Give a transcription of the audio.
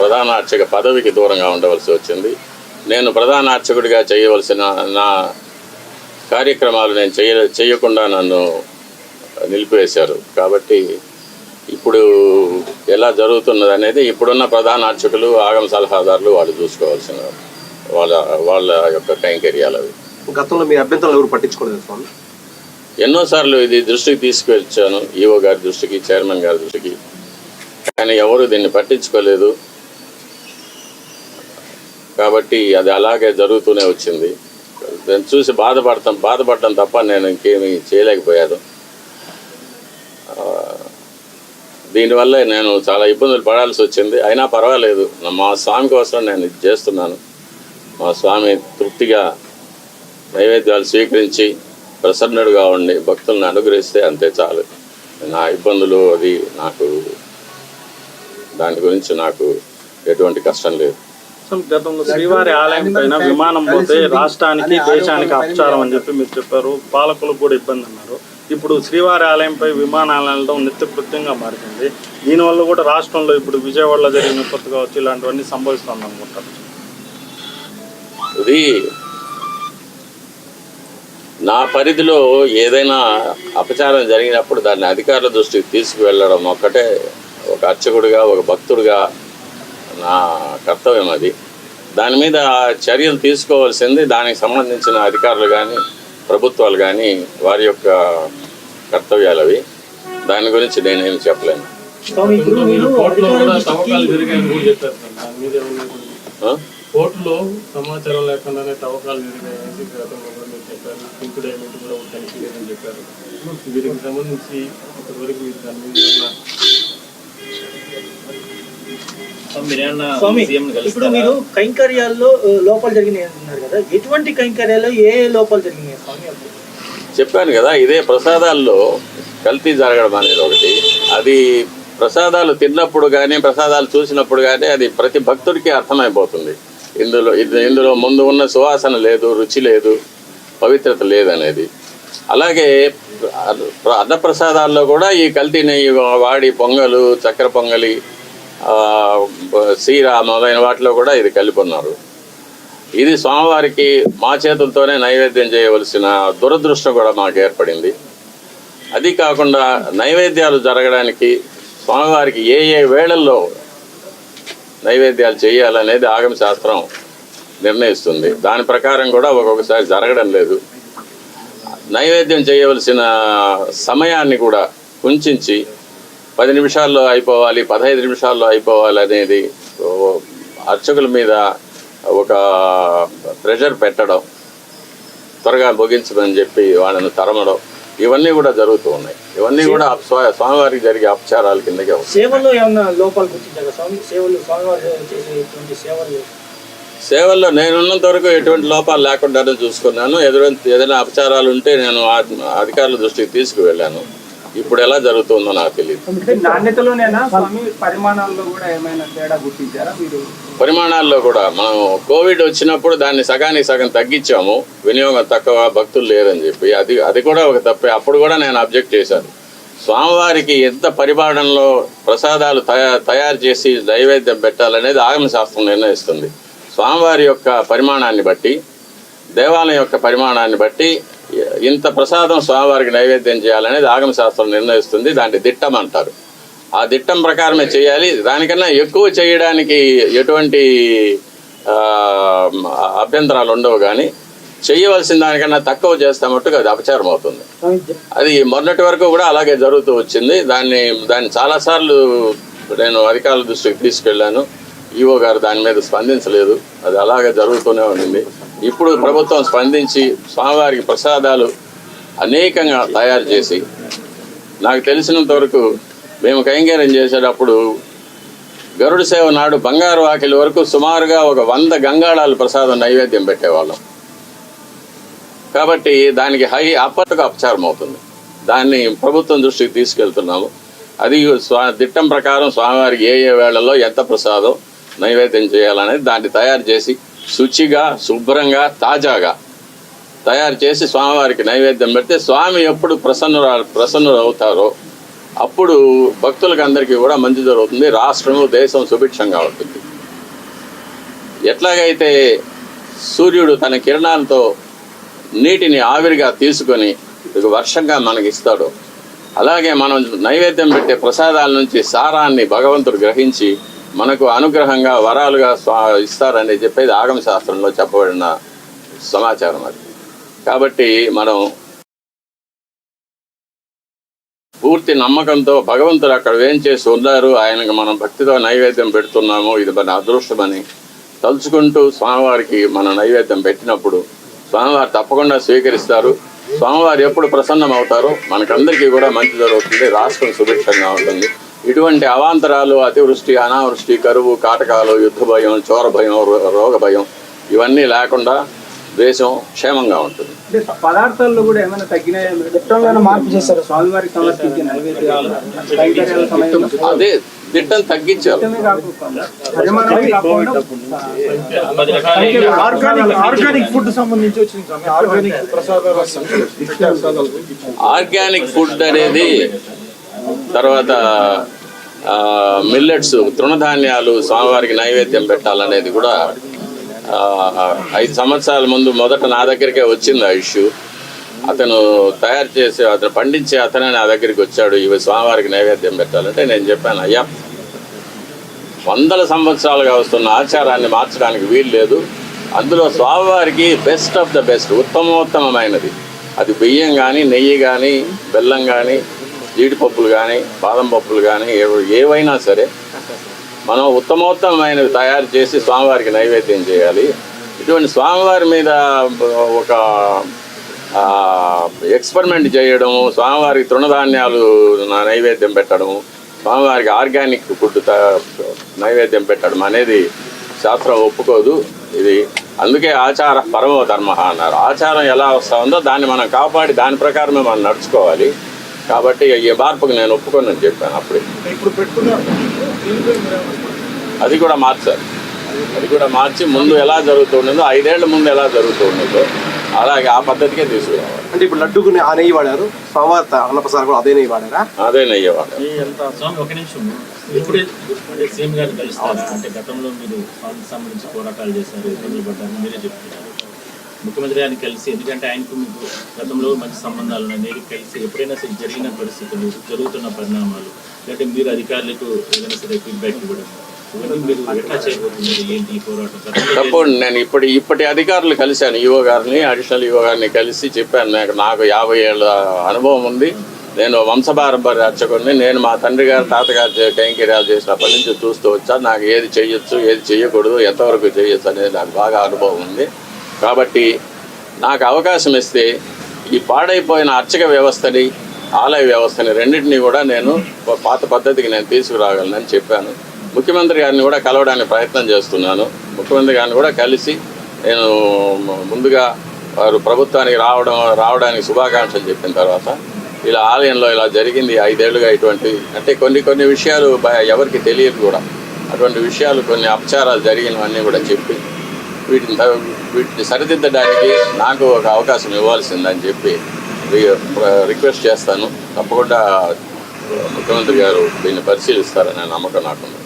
ప్రధాన అర్చక పదవికి దూరంగా ఉండవలసి వచ్చింది. నేను ప్రధాన అర్చకుడిగా చేయవలసిన నా కార్యక్రమాలు నేను చేయకుండా నన్ను నిలిపివేశారు. కాబట్టి ఇప్పుడు ఎలా జరుగుతున్నది అనేది ఇప్పుడున్న ప్రధాన అర్చకులు, ఆగమ సలహాదారులు వాళ్ళు చూసుకోవాల్సిన వాళ్ళ యొక్క కైంకర్యాలు అవి. గతంలో మీ అభ్యంతరాలు ఎవరు పట్టించుకోలేదు స్వామి? ఎన్నోసార్లు ఇది దృష్టికి తీసుకొచ్చాను, ఈఓ గారి దృష్టికి, చైర్మన్ గారి దృష్టికి, కానీ ఎవరు దీన్ని పట్టించుకోలేదు. కాబట్టి అది అలాగే జరుగుతూనే వచ్చింది. దాన్ని చూసి బాధపడటం తప్ప నేను ఇంకేమీ చేయలేకపోయాను. దీనివల్ల నేను చాలా ఇబ్బందులు పడాల్సి వచ్చింది. అయినా పర్వాలేదు, మా స్వామి కోసం నేను ఇది చేస్తున్నాను. మా స్వామి తృప్తిగా నైవేద్యాలు స్వీకరించి ప్రసన్నుడుగా ఉండి భక్తులను అనుగ్రహిస్తే అంతే చాలు. నా ఇబ్బందులు అది నాకు దాని గురించి నాకు ఎటువంటి కష్టం లేదు. గతంలో శ్రీవారి ఆలయం పైన విమానం పోతే రాష్ట్రానికి, దేశానికి అపచారం అని చెప్పి మీరు చెప్పారు. పాలకులకు కూడా ఇబ్బంది అన్నారు. ఇప్పుడు శ్రీవారి ఆలయంపై విమానాలు వెళ్ళడం నిత్యకృత్యంగా మారింది. దీనివల్ల కూడా రాష్ట్రంలో ఇప్పుడు విజయవాడలో జరిగిన విపత్తు కావచ్చు, ఇలాంటివన్నీ సంభవిస్తుంది అనుకుంటారు. ఇది నా పరిధిలో ఏదైనా అపచారం జరిగినప్పుడు దాన్ని అధికారుల దృష్టికి తీసుకువెళ్ళడం ఒక్కటే ఒక అర్చకుడిగా, ఒక భక్తుడిగా నా కర్తవ్యం. అది దాని మీద చర్యలు తీసుకోవాల్సింది దానికి సంబంధించిన అధికారులు కానీ, ప్రభుత్వాలు కానీ వారి యొక్క కర్తవ్యాలు అవి. దాని గురించి నేనేమి చెప్పలేను. కోర్టులో సమాచారం లేకుండానే తవ్వకాలు జరిగాయని చెప్పారు. ఇంకుడేమెంట్ కూడా తనిఖీ లేదని చెప్పారు. వీరికి సంబంధించి ఇప్పటివరకు మీరు దాని మీద ఇప్పుడు మీరు కైంకర్యాల్లో లోపాలు జరిగినాయి అంటున్నారు కదా, ఎటువంటి కైంకర్యాల్లో ఏ లోపాలు జరిగినాయి స్వామి? చెప్పాను కదా, ఇదే ప్రసాదాల్లో కల్తీ జరగడం అనేది ఒకటి. అది ప్రసాదాలు తిన్నప్పుడు కానీ, ప్రసాదాలు చూసినప్పుడు కానీ అది ప్రతి భక్తుడికి అర్థమైపోతుంది. ఇందులో ముందు ఉన్న సువాసన లేదు, రుచి లేదు, పవిత్రత లేదనేది. అలాగే అన్నప్రసాదాల్లో కూడా ఈ కల్తీ నెయ్యి వాడి పొంగలు, చక్కెర పొంగలి, సీర మొదలైన వాటిలో కూడా ఇది కలిపి ఉన్నారు. ఇది స్వామివారికి మా చేతులతోనే నైవేద్యం చేయవలసిన దురదృష్టం కూడా మాకు ఏర్పడింది. అది కాకుండా నైవేద్యాలు జరగడానికి స్వామివారికి ఏ వేళల్లో నైవేద్యాలు చేయాలనేది ఆగమ శాస్త్రం నిర్ణయిస్తుంది. దాని ప్రకారం కూడా ఒక్కొక్కసారి జరగడం లేదు. నైవేద్యం చేయవలసిన సమయాన్ని కూడా కుంచి 10 నిమిషాల్లో అయిపోవాలి, 15 నిమిషాల్లో అయిపోవాలి అనేది అర్చకుల మీద ఒక ప్రెషర్ పెట్టడం, త్వరగా ముగించమని చెప్పి వాళ్ళని తరమడం, ఇవన్నీ కూడా జరుగుతూ ఉన్నాయి. ఇవన్నీ కూడా స్వామివారికి జరిగే అపచారాల కిందకే వస్తాయి. సేవల్లో ఏమన్నా లోపాలు గుర్తించారా స్వామి? స్వామివారు చేసేటువంటి సేవల్లో నేనున్నంత వరకు ఎటువంటి లోపాలు లేకుండానే చూసుకున్నాను. ఏదైనా అపచారాలు ఉంటే నేను అధికారుల దృష్టికి తీసుకువెళ్ళాను. ఇప్పుడు ఎలా జరుగుతుందో నాకు తెలియదు. నాణ్యతలోనేనా స్వామి, పరిమాణాల్లో కూడా ఏమైనా తేడా గుర్తించారా మీరు? పరిమాణాల్లో కూడా మనం కోవిడ్ వచ్చినప్పుడు దాన్ని సగానికి సగం తగ్గించాము, వినియోగం తక్కువ, భక్తులు లేరని చెప్పి. అది కూడా ఒక తప్పే. అప్పుడు కూడా నేను అబ్జెక్ట్ చేశాను. స్వామివారికి ఎంత పరిమాణంలో ప్రసాదాలు తయారు చేసి నైవేద్యం పెట్టాలనేది ఆగమ శాస్త్రం నిర్ణయిస్తుంది. స్వామివారి యొక్క పరిమాణాన్ని బట్టి, దేవాలయం యొక్క పరిమాణాన్ని బట్టి ఇంత ప్రసాదం స్వామివారికి నైవేద్యం చేయాలనేది ఆగమ శాస్త్రం నిర్ణయిస్తుంది. దాన్ని దిట్టం అంటారు. ఆ దిట్టం ప్రకారమే చేయాలి. దానికన్నా ఎక్కువ చేయడానికి ఎటువంటి అభ్యంతరాలు ఉండవు. కానీ చేయవలసిన దానికన్నా తక్కువ చేస్తే మట్టుకు అది అపచారం అవుతుంది. అది మొన్నటి వరకు కూడా అలాగే జరుగుతూ వచ్చింది. దాన్ని చాలాసార్లు నేను అధికారుల దృష్టికి తీసుకెళ్ళాను. ఈఓ గారు దాని మీద స్పందించలేదు. అది అలాగే జరుగుతూనే ఉండింది. ఇప్పుడు ప్రభుత్వం స్పందించి స్వామివారికి ప్రసాదాలు అనేకంగా తయారు చేసి, నాకు తెలిసినంత వరకు మేము కైంకర్యం చేసేటప్పుడు గరుడ సేవ నాడు బంగారు వాకిలి వరకు సుమారుగా ఒక 100 గంగాళాలు ప్రసాదం నైవేద్యం పెట్టేవాళ్ళం. కాబట్టి దానికి అప్పటికి అపచారం అవుతుంది. దాన్ని ప్రభుత్వం దృష్టికి తీసుకెళ్తున్నాము. అది దిట్టం ప్రకారం స్వామివారికి ఏ వేళల్లో ఎంత ప్రసాదం నైవేద్యం చేయాలనేది దాన్ని తయారు చేసి శుచిగా, శుభ్రంగా, తాజాగా తయారు చేసి స్వామివారికి నైవేద్యం పెడితే స్వామి ఎప్పుడు ప్రసన్నులు అవుతారో అప్పుడు భక్తులకు అందరికీ కూడా మంచి జరుగుతుంది. రాష్ట్రము, దేశం సుభిక్షంగా ఉంటుంది. ఎట్లాగైతే సూర్యుడు తన కిరణాలతో నీటిని ఆవిరిగా తీసుకొని ఇక వర్షంగా మనకి ఇస్తాడు, అలాగే మనం నైవేద్యం పెట్టే ప్రసాదాల నుంచి సారాన్ని భగవంతుడు గ్రహించి మనకు అనుగ్రహంగా వరాలుగా ఇస్తారని చెప్పేది ఆగమ శాస్త్రంలో చెప్పబడిన సమాచారం అది. కాబట్టి మనం పూర్తి నమ్మకంతో భగవంతుడు అక్కడ ఏం చేసి ఉన్నారు, ఆయనకు మనం భక్తితో నైవేద్యం పెడుతున్నాము, ఇది మన అదృష్టమని తలుచుకుంటూ స్వామివారికి మనం నైవేద్యం పెట్టినప్పుడు స్వామివారు తప్పకుండా స్వీకరిస్తారు. స్వామివారు ఎప్పుడు ప్రసన్నం అవుతారో మనకందరికీ కూడా మంచి జరుగుతుంది, రాష్ట్రం సుభిక్షంగా ఉంటుంది. ఇటువంటి అవాంతరాలు, అతివృష్టి, అనావృష్టి, కరువు, కాటకాలు, యుద్ధ భయం, చోర భయం, రోగ భయం ఇవన్నీ లేకుండా దేశం క్షేమంగా ఉంటుంది. అంటే పదార్థాల్లో కూడా ఏమైనా తగ్గినాయా? మార్పు చేశారు స్వామివారికి సమర్పించిన నైవేద్యాలు, కైంకర్యాల సమయంలో? అదే దిట్టం తగ్గించారు. ఆర్గానిక్ ఫుడ్ సంబంధించి వచ్చింది స్వామి. ఆర్గానిక్ ఆర్గానిక్ ఫుడ్ అనేది, తర్వాత మిల్లెట్స్, తృణధాన్యాలు స్వామివారికి నైవేద్యం పెట్టాలనేది కూడా 5 సంవత్సరాల ముందు మొదట నా దగ్గరికే వచ్చింది ఆ ఇష్యూ. అతను తయారు చేసి, అతను పండించే అతనే నా దగ్గరికి వచ్చాడు, ఇవి స్వామివారికి నైవేద్యం పెట్టాలంటే నేను చెప్పాను, అయ్యా 100 సంవత్సరాలుగా వస్తున్న ఆచారాన్ని మార్చడానికి వీలు లేదు. అందులో స్వామివారికి బెస్ట్ ఆఫ్ ద బెస్ట్, ఉత్తమోత్తమైనది అది బియ్యం కానీ, నెయ్యి కానీ, బెల్లం కానీ, జీడిపప్పులు కానీ, బాదం పప్పులు కానీ, ఏవైనా సరే మనం ఉత్తమోత్తమైనవి తయారు చేసి స్వామివారికి నైవేద్యం చేయాలి. ఇటువంటి స్వామివారి మీద ఒక ఎక్స్పెరిమెంట్ చేయడము, స్వామివారికి తృణధాన్యాలు నైవేద్యం పెట్టడము, స్వామివారికి ఆర్గానిక్ ఫుడ్ నైవేద్యం పెట్టడం అనేది శాస్త్రం ఒప్పుకోదు. ఇది అందుకే ఆచార పరమో ధర్మ అన్నారు. ఆచారం ఎలా వస్తూ ఉందో దాన్ని మనం కాపాడి దాని ప్రకారమే మనం నడుచుకోవాలి. కాబట్టి ఈ మార్పుకు నేను ఒప్పుకోనని చెప్పాను అప్పుడే. ఇప్పుడు పెట్టుకున్నారు అది కూడా మార్చాలి. అది కూడా మార్చి ముందు ఎలా జరుగుతుండదో, 5 ఏళ్ల ముందు ఎలా జరుగుతుండదో అలాగే ఆ పద్ధతికే తీసుకురావాలి. అంటే ఇప్పుడు లడ్డుకు ఆ నెయ్యి వాడారు, స్వామివారి అన్నప్రసాదం కూడా అదే నెయ్యి వాడారా? అదే నెయ్యేవాడు. స్వామి ఒక నిమిషం, ఇప్పుడే సీఎం గారిని కలుస్తారా? అంటే గతంలో మీరు స్వామికి సంబంధించి పోరాటాలు చేశారు, ఇబ్బందులు పడ్డారు, మీరే చెప్తున్నారు. ముఖ్యమంత్రి గారిని కలిసి, ఎందుకంటే ఆయనకు మీకు గతంలో మంచి సంబంధాలు ఉన్నాయి, మీరు కలిసి ఎప్పుడైనా సరే జరిగిన పరిస్థితులు, జరుగుతున్న పరిణామాలు, లేదంటే మీరు అధికారులకు ఏదైనా సరే ఫీడ్బ్యాక్ ఇవ్వడం, మీరు ఎట్లా చేయబోతున్నారు, ఏంటి ఈ పోరాటం? తప్పకుండా నేను ఇప్పటి అధికారులు కలిశాను, ఈఓ గారిని, అడిషనల్ ఈఓ గారిని కలిసి చెప్పాను, నాకు 50 ఏళ్ళ అనుభవం ఉంది, నేను వంశపారంపర్య అర్చకుడిని, నేను మా తండ్రి గారు, తాతగారు కైంకర్యాలు చేసినప్పటి నుంచి చూస్తూ వచ్చాను. నాకు ఏది చేయొచ్చు, ఏది చేయకూడదు, ఎంతవరకు చేయొచ్చు అనేది నాకు బాగా అనుభవం ఉంది. కాబట్టి నాకు అవకాశం ఇస్తే ఈ పాడైపోయిన అర్చక వ్యవస్థని, ఆలయ వ్యవస్థని రెండింటినీ కూడా నేను పాత పద్ధతికి నేను తీసుకురాగలనని చెప్పాను. ముఖ్యమంత్రి గారిని కూడా కలవడానికి ప్రయత్నం చేస్తున్నాను. ముఖ్యమంత్రి గారిని కూడా కలిసి నేను ముందుగా వారు ప్రభుత్వానికి రావడానికి శుభాకాంక్షలు చెప్పిన తర్వాత, ఇలా ఆలయంలో ఇలా జరిగింది 5 ఏళ్ళుగా, ఇటువంటి అంటే కొన్ని విషయాలు ఎవరికి తెలియదు కూడా, అటువంటి విషయాలు, కొన్ని అపచారాలు జరిగినవన్నీ కూడా చెప్పి వీటిని సరిదిద్దడానికి నాకు ఒక అవకాశం ఇవ్వాల్సిందని చెప్పి రిక్వెస్ట్ చేస్తాను. తప్పకుండా ముఖ్యమంత్రి గారు దీన్ని పరిశీలిస్తారనే నమ్మకం నాకుంది.